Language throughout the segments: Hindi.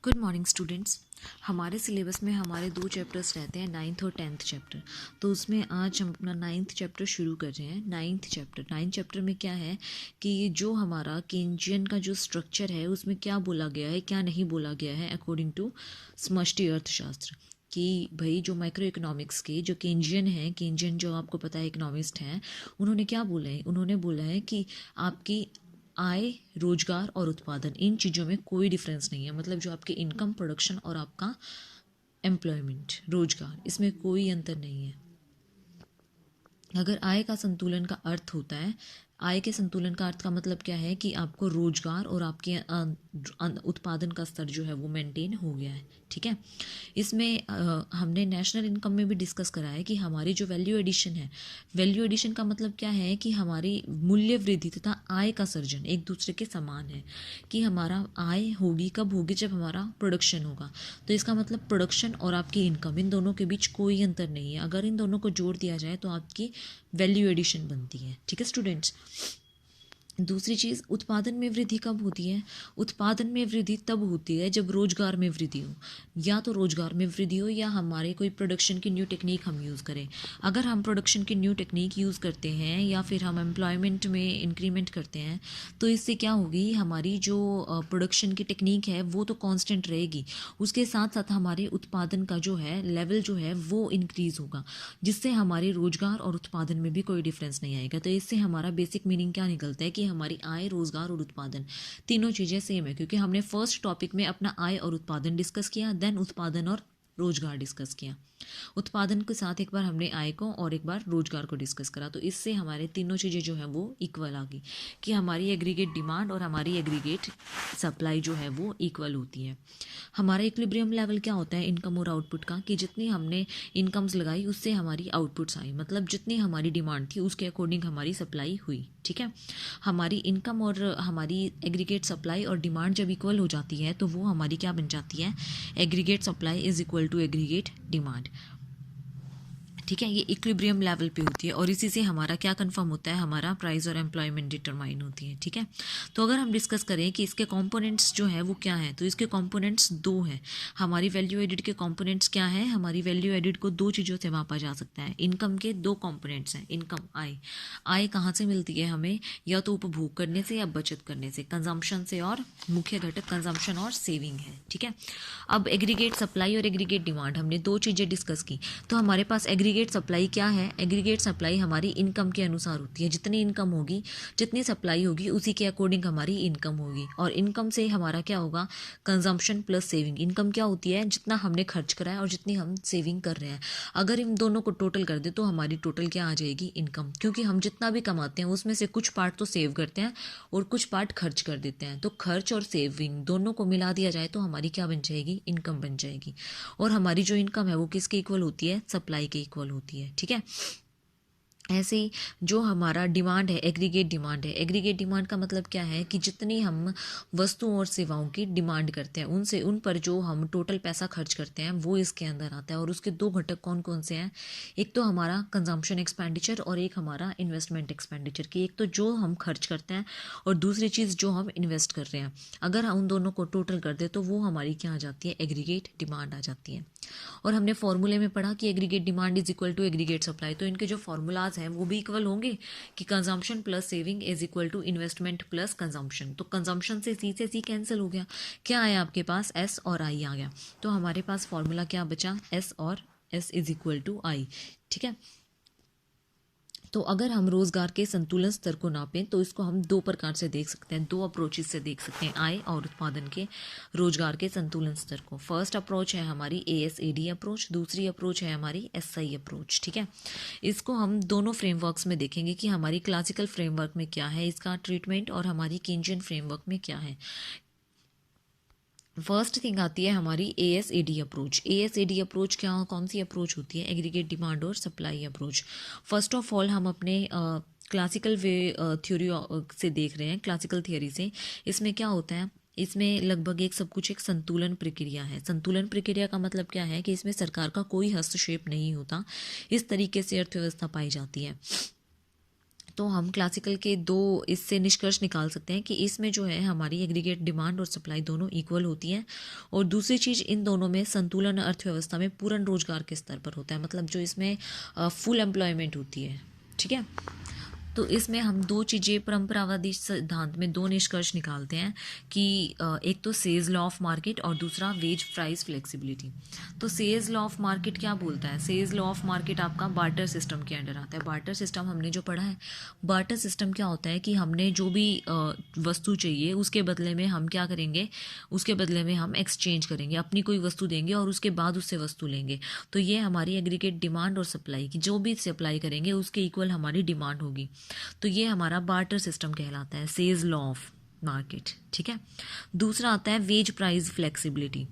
Good morning students. हमारे सिलेबस में हमारे 2 चैप्टर्स रहते हैं, 9th और 10th चैप्टर। तो उसमें आज हम अपना 9th चैप्टर शुरू कर रहे हैं। 9th चैप्टर में क्या है कि जो हमारा केंजियन का जो स्ट्रक्चर है उसमें क्या बोला गया है, क्या नहीं बोला गया है अकॉर्डिंग टू समष्टि अर्थशास्त्र। कि भाई जो माइक्रो इकोनॉमिक्स के जो केंजियन हैं, केंजियन जो आपको पता है इकोनॉमिस्ट हैं, उन्होंने क्या बोला है, उन्होंने बोला है कि आपकी आय, रोजगार और उत्पादन, इन चीज़ों में कोई डिफरेंस नहीं है। मतलब जो आपके इनकम, प्रोडक्शन और आपका एम्प्लॉयमेंट, रोजगार, इसमें कोई अंतर नहीं है। अगर आय का संतुलन का अर्थ होता है, आय के संतुलन का अर्थ का मतलब क्या है कि आपको रोजगार और आपके उत्पादन का स्तर जो है वो मेंटेन हो गया है। ठीक है, इसमें हमने नेशनल इनकम में भी डिस्कस करा है कि हमारी जो वैल्यू एडिशन है, वैल्यू एडिशन का मतलब क्या है कि हमारी मूल्य वृद्धि तथा आय का सर्जन एक दूसरे के समान है। कि हमारा आय होगी कब होगी, जब हमारा प्रोडक्शन होगा। तो इसका मतलब प्रोडक्शन और आपकी इनकम, इन दोनों के बीच कोई अंतर नहीं है। अगर इन दोनों को जोड़ दिया जाए तो आपकी वैल्यू एडिशन बनती है। ठीक है स्टूडेंट्स। दूसरी चीज़, उत्पादन में वृद्धि कब होती है? उत्पादन में वृद्धि तब होती है जब रोजगार में वृद्धि हो। या तो रोजगार में वृद्धि हो या हमारे कोई प्रोडक्शन की न्यू टेक्निक हम यूज़ करें। अगर हम प्रोडक्शन की न्यू टेक्निक यूज़ करते हैं या फिर हम एम्प्लॉयमेंट में इंक्रीमेंट करते हैं, तो इससे क्या होगी, हमारी जो प्रोडक्शन की टेक्निक है वो तो कांस्टेंट रहेगी, उसके साथ साथ हमारे उत्पादन का जो है लेवल जो है वो इंक्रीज़ होगा, जिससे हमारे रोजगार और उत्पादन में भी कोई डिफरेंस नहीं आएगा। तो इससे हमारा बेसिक मीनिंग क्या निकलता है कि हमारी आय, रोजगार और उत्पादन तीनों चीज़ें सेम है। क्योंकि हमने फर्स्ट टॉपिक में अपना आय और उत्पादन डिस्कस किया, देन उत्पादन और रोजगार डिस्कस किया। उत्पादन के साथ एक बार हमने आय को और एक बार रोजगार को डिस्कस करा। तो इससे हमारे तीनों चीज़ें जो है वो इक्वल आ गई कि हमारी एग्रीगेट डिमांड और हमारी एग्रीगेट सप्लाई जो है वो इक्वल होती है। हमारा इक्विलिब्रियम लेवल क्या होता है इनकम और आउटपुट का, कि जितनी हमने इनकम्स लगाई उससे हमारी आउटपुट्स आई। मतलब जितनी हमारी डिमांड थी उसके अकॉर्डिंग हमारी सप्लाई हुई। ठीक है, हमारी इनकम और हमारी एग्रीगेट सप्लाई और डिमांड जब इक्वल हो जाती है तो वो हमारी क्या बन जाती है, aggregate supply is equal to aggregate demand. ठीक है, ये इक्विलिब्रियम लेवल पे होती है और इसी से हमारा क्या कंफर्म होता है, हमारा प्राइस और एम्प्लॉयमेंट डिटरमाइन होती है। ठीक है, तो अगर हम डिस्कस करें कि इसके कंपोनेंट्स जो है वो क्या हैं, तो इसके कंपोनेंट्स 2 हैं। हमारी वैल्यू एडिड के कंपोनेंट्स क्या हैं, हमारी वैल्यू एडिड को 2 चीज़ों से मापा जा सकता है। इनकम के 2 कंपोनेंट्स हैं, इनकम, आय। आय कहाँ से मिलती है हमें, या तो उपभोग करने से या बचत करने से, कंजम्पशन से, और मुख्य घटक कंजम्पशन और सेविंग है। ठीक है, अब एग्रीगेट सप्लाई और एग्रीगेट डिमांड, हमने 2 चीज़ें डिस्कस की। तो हमारे पास एग्रीगेट सप्लाई क्या है, एग्रीगेट सप्लाई हमारी इनकम के अनुसार होती है। जितनी इनकम होगी, जितनी सप्लाई होगी, उसी के अकॉर्डिंग हमारी इनकम होगी। और इनकम से हमारा क्या होगा, कंजम्पशन प्लस सेविंग। इनकम क्या होती है, जितना हमने खर्च करा है और जितनी हम सेविंग कर रहे हैं। अगर इन दोनों को टोटल कर दे तो हमारी टोटल क्या आ जाएगी, इनकम। क्योंकि हम जितना भी कमाते हैं उसमें से कुछ पार्ट तो सेव करते हैं और कुछ पार्ट खर्च कर देते हैं। तो खर्च और सेविंग दोनों को मिला दिया जाए तो हमारी क्या बन जाएगी, इनकम बन जाएगी। और हमारी जो इनकम है वो किसके इक्वल होती है, सप्लाई के इक्वल होती है। ठीक है, ऐसे ही जो हमारा डिमांड है, एग्रीगेट डिमांड है। एग्रीगेट डिमांड का मतलब क्या है कि जितनी हम वस्तुओं और सेवाओं की डिमांड करते हैं, उनसे उन पर जो हम टोटल पैसा खर्च करते हैं वो इसके अंदर आता है। और उसके 2 घटक कौन कौन से हैं, एक तो हमारा कंजम्पशन एक्सपेंडिचर और एक हमारा इन्वेस्टमेंट एक्सपेंडिचर। की एक तो जो हम खर्च करते हैं और दूसरी चीज़ जो हम इन्वेस्ट कर रहे हैं। अगर हम उन दोनों को टोटल कर दे तो वो हमारी क्या आ जाती है, एग्रीगेट डिमांड आ जाती है। और हमने फॉर्मूले में पढ़ा कि aggregate demand is equal to aggregate supply. तो इनके जो फॉर्मूलाज हैं वो भी इक्वल होंगे कि consumption plus saving is equal to investment plus consumption. तो कंजम्पशन से सी कैंसिल हो गया, क्या आया आपके पास, एस और आई आ गया। तो हमारे पास फॉर्मूला क्या बचा, एस और एस इज इक्वल टू आई। ठीक है, तो अगर हम रोजगार के संतुलन स्तर को नापें तो इसको हम 2 प्रकार से देख सकते हैं, 2 अप्रोचेस से देख सकते हैं आय और उत्पादन के, रोजगार के संतुलन स्तर को। फर्स्ट अप्रोच है हमारी ASAD अप्रोच, दूसरी अप्रोच है हमारी SI अप्रोच। ठीक है, इसको हम दोनों फ्रेमवर्क्स में देखेंगे कि हमारी क्लासिकल फ्रेमवर्क में क्या है इसका ट्रीटमेंट और हमारी केंजियन फ्रेमवर्क में क्या है। फर्स्ट थिंग आती है हमारी ASAD अप्रोच। ASAD अप्रोच क्या, कौन सी अप्रोच होती है, एग्रीगेट डिमांड और supply approach. First of all हम अपने क्लासिकल वे थ्योरी से देख रहे हैं, क्लासिकल थियोरी से। इसमें क्या होता है, इसमें लगभग एक सब कुछ एक संतुलन प्रक्रिया है। संतुलन प्रक्रिया का मतलब क्या है कि इसमें सरकार का कोई हस्तक्षेप नहीं होता, इस तरीके से अर्थव्यवस्था पाई जाती है। तो हम क्लासिकल के दो इससे निष्कर्ष निकाल सकते हैं कि इसमें जो है हमारी एग्रीगेट डिमांड और सप्लाई दोनों इक्वल होती हैं, और दूसरी चीज़ इन दोनों में संतुलन अर्थव्यवस्था में पूर्ण रोजगार के स्तर पर होता है, मतलब जो इसमें फुल एम्प्लॉयमेंट होती है। ठीक है, तो इसमें हम दो चीज़ें परंपरावादी सिद्धांत में दो निष्कर्ष निकालते हैं कि एक तो सेज लॉ ऑफ मार्केट और दूसरा वेज प्राइस फ्लेक्सिबिलिटी। तो सेज लॉ ऑफ मार्केट क्या बोलता है? सेज लॉ ऑफ मार्केट आपका बार्टर सिस्टम के अंडर आता है। बार्टर सिस्टम हमने जो पढ़ा है, बार्टर सिस्टम क्या होता है कि हमने जो भी वस्तु चाहिए उसके बदले में हम क्या करेंगे, उसके बदले में हम एक्सचेंज करेंगे, अपनी कोई वस्तु देंगे और उसके बाद उससे वस्तु लेंगे। तो ये हमारी एग्रीगेट डिमांड और सप्लाई की, जो भी सप्लाई करेंगे उसके इक्वल हमारी डिमांड होगी। तो ये हमारा बार्टर सिस्टम कहलाता है, सेज लॉ ऑफ मार्केट। ठीक है, दूसरा आता है wage price flexibility.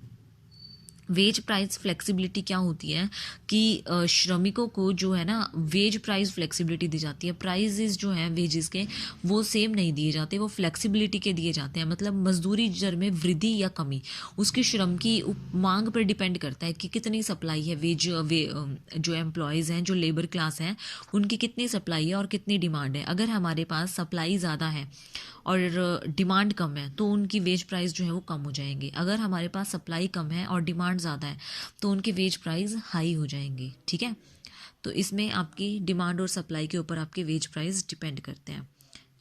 Wage price flexibility क्या होती है कि श्रमिकों को जो है ना वेज प्राइस फ्लेक्सिबिलिटी दी जाती है। प्राइजेस जो हैं वेजेस के वो सेम नहीं दिए जाते, वो फ्लेक्सिबिलिटी के दिए जाते हैं। मतलब मजदूरी दर में वृद्धि या कमी उसके श्रम की मांग पर डिपेंड करता है कि कितनी सप्लाई है। जो एम्प्लॉयज़ हैं, जो लेबर क्लास हैं, उनकी कितनी सप्लाई है और कितनी डिमांड है। अगर हमारे पास सप्लाई ज़्यादा है और डिमांड कम है तो उनकी वेज प्राइस जो है वो कम हो जाएंगे। अगर हमारे पास सप्लाई कम है और डिमांड ज़्यादा है तो उनके वेज प्राइस हाई हो जाएंगे। ठीक है, तो इसमें आपकी डिमांड और सप्लाई के ऊपर आपके वेज प्राइस डिपेंड करते हैं,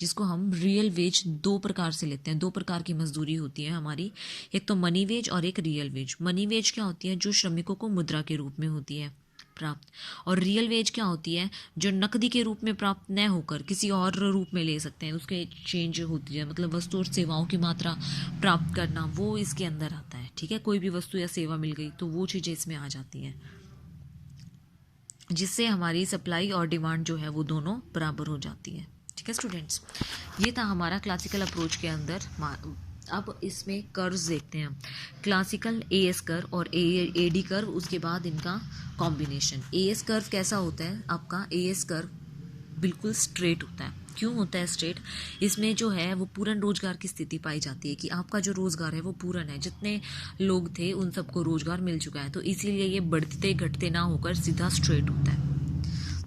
जिसको हम रियल वेज दो प्रकार से लेते हैं। दो प्रकार की मजदूरी होती है हमारी, एक तो मनी वेज और एक रियल वेज। मनी वेज क्या होती है? जो श्रमिकों को मुद्रा के रूप में होती है प्राप्त, और रियल वेज क्या होती है? जो नकदी के रूप में प्राप्त न होकर किसी और रूप में ले सकते हैं, उसके चेंज होती है, मतलब वस्तु और सेवाओं की मात्रा प्राप्त करना, वो इसके अंदर आता है। ठीक है, कोई भी वस्तु या सेवा मिल गई तो वो चीज़ें इसमें आ जाती हैं, जिससे हमारी सप्लाई और डिमांड जो है वो दोनों बराबर हो जाती है। ठीक है स्टूडेंट्स, ये था हमारा क्लासिकल अप्रोच के अंदर। अब इसमें कर्व्स देखते हैं, क्लासिकल एएस कर्व और एडी कर्व, उसके बाद इनका कॉम्बिनेशन। एएस कर्व कैसा होता है आपका? एएस कर्व बिल्कुल स्ट्रेट होता है। क्यों होता है स्ट्रेट? इसमें जो है वो पूर्ण रोजगार की स्थिति पाई जाती है कि आपका जो रोजगार है वो पूर्ण है, जितने लोग थे उन सबको रोजगार मिल चुका है, तो इसीलिए ये बढ़ते घटते ना होकर सीधा स्ट्रेट होता है।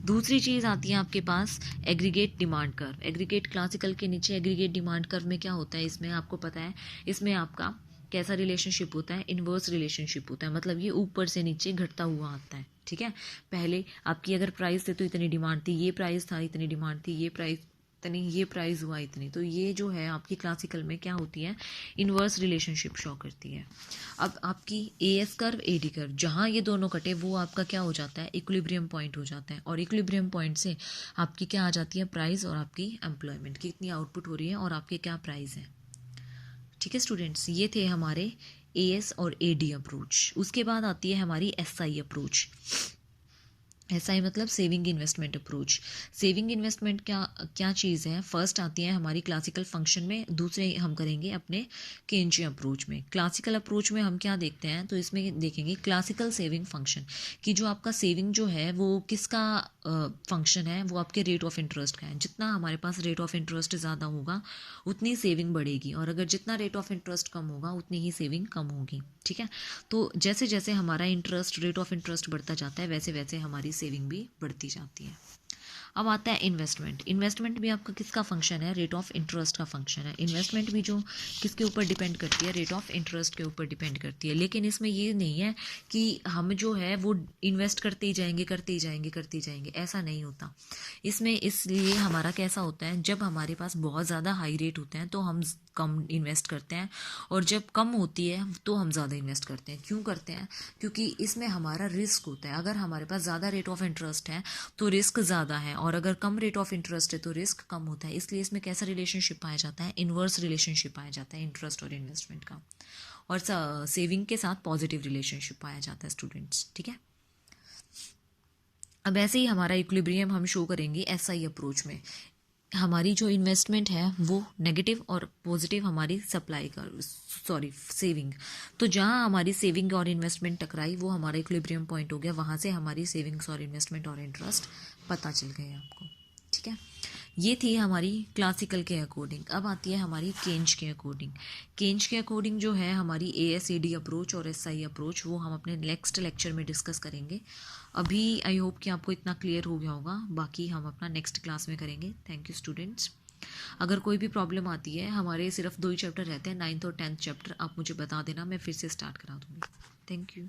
दूसरी चीज़ आती है आपके पास aggregate demand curve. Aggregate classical के नीचे एग्रीगेट डिमांड कर्व में क्या होता है? इसमें आपको पता है, इसमें आपका कैसा रिलेशनशिप होता है? इन्वर्स रिलेशनशिप होता है, मतलब ये ऊपर से नीचे घटता हुआ आता है। ठीक है, पहले आपकी अगर प्राइस थे तो इतनी डिमांड थी, ये प्राइस था इतनी डिमांड थी, ये प्राइस इतनी, ये प्राइस हुआ इतनी। तो ये जो है आपकी क्लासिकल में क्या होती है? इन्वर्स रिलेशनशिप शो करती है। अब आपकी एएस कर्व एडी कर्व, जहाँ ये दोनों कटे वो आपका क्या हो जाता है? इक्विलिब्रियम पॉइंट हो जाता है, और इक्विलिब्रियम पॉइंट से आपकी क्या आ जाती है? प्राइस और आपकी एम्प्लॉयमेंट, कितनी आउटपुट हो रही है और आपके क्या प्राइस है। ठीक है स्टूडेंट्स, ये थे हमारे एएस और एडी अप्रोच। उसके बाद आती है हमारी एसआई अप्रोच। एसआई मतलब saving investment approach. Saving investment क्या चीज़ है? फर्स्ट आती है हमारी क्लासिकल फंक्शन में, दूसरे हम करेंगे अपने केंजियन अप्रोच में। क्लासिकल अप्रोच में हम क्या देखते हैं? तो इसमें देखेंगे क्लासिकल सेविंग फंक्शन, कि जो आपका सेविंग जो है वो किसका फंक्शन है? वो आपके रेट ऑफ इंटरेस्ट का है। जितना हमारे पास रेट ऑफ इंटरेस्ट ज़्यादा होगा उतनी सेविंग बढ़ेगी, और अगर जितना रेट ऑफ इंटरेस्ट कम होगा उतनी ही सेविंग कम होगी। ठीक है, तो जैसे जैसे हमारा इंटरेस्ट, रेट ऑफ इंटरेस्ट बढ़ता जाता है, वैसे वैसे हमारी सेविंग भी बढ़ती जाती है। अब आता है इन्वेस्टमेंट। इन्वेस्टमेंट भी आपका किसका फंक्शन है? रेट ऑफ इंटरेस्ट का फंक्शन है। इन्वेस्टमेंट भी जो किसके ऊपर डिपेंड करती है? रेट ऑफ इंटरेस्ट के ऊपर डिपेंड करती है। लेकिन इसमें ये नहीं है कि हम जो है वो इन्वेस्ट करते ही जाएंगे, करते ही जाएंगे, करते ही जाएंगे, ऐसा नहीं होता। इसमें इसलिए हमारा कैसा होता है, जब हमारे पास बहुत ज़्यादा हाई रेट होते हैं तो हम कम इन्वेस्ट करते हैं, और जब कम होती है तो हम ज़्यादा इन्वेस्ट करते हैं। क्यों करते हैं? क्योंकि इसमें हमारा रिस्क होता है। अगर हमारे पास ज़्यादा रेट ऑफ इंटरेस्ट है तो रिस्क ज़्यादा है, और अगर कम रेट ऑफ इंटरेस्ट है तो रिस्क कम होता है। इसलिए इसमें कैसा रिलेशनशिप पाया जाता है? इन्वर्स रिलेशनशिप पाया जाता है इंटरेस्ट और इन्वेस्टमेंट का, और सेविंग के साथ पॉजिटिव रिलेशनशिप पाया जाता है स्टूडेंट्स। ठीक है, अब ऐसे ही हमारा इक्विलिब्रियम हम शो करेंगे एसआई अप्रोच में। हमारी जो इन्वेस्टमेंट है वो नेगेटिव और पॉजिटिव हमारी सप्लाई का सेविंग, तो जहाँ हमारी सेविंग और इन्वेस्टमेंट टकराई वो हमारा इक्विलिब्रियम पॉइंट हो गया। वहाँ से हमारी सेविंग्स और इन्वेस्टमेंट और इंटरेस्ट पता चल गए आपको। ठीक है, ये थी हमारी क्लासिकल के अकॉर्डिंग। अब आती है हमारी केंज के अकॉर्डिंग। केंज के अकॉर्डिंग जो है हमारी ASAD अप्रोच और SI अप्रोच, वो हम अपने नेक्स्ट लेक्चर में डिस्कस करेंगे। अभी आई होप कि आपको इतना क्लियर हो गया होगा, बाकी हम अपना नेक्स्ट क्लास में करेंगे। Thank you students. अगर कोई भी प्रॉब्लम आती है, हमारे सिर्फ 2 ही चैप्टर रहते हैं, 9th और 10th चैप्टर, आप मुझे बता देना, मैं फिर से स्टार्ट करा दूँगी। Thank you.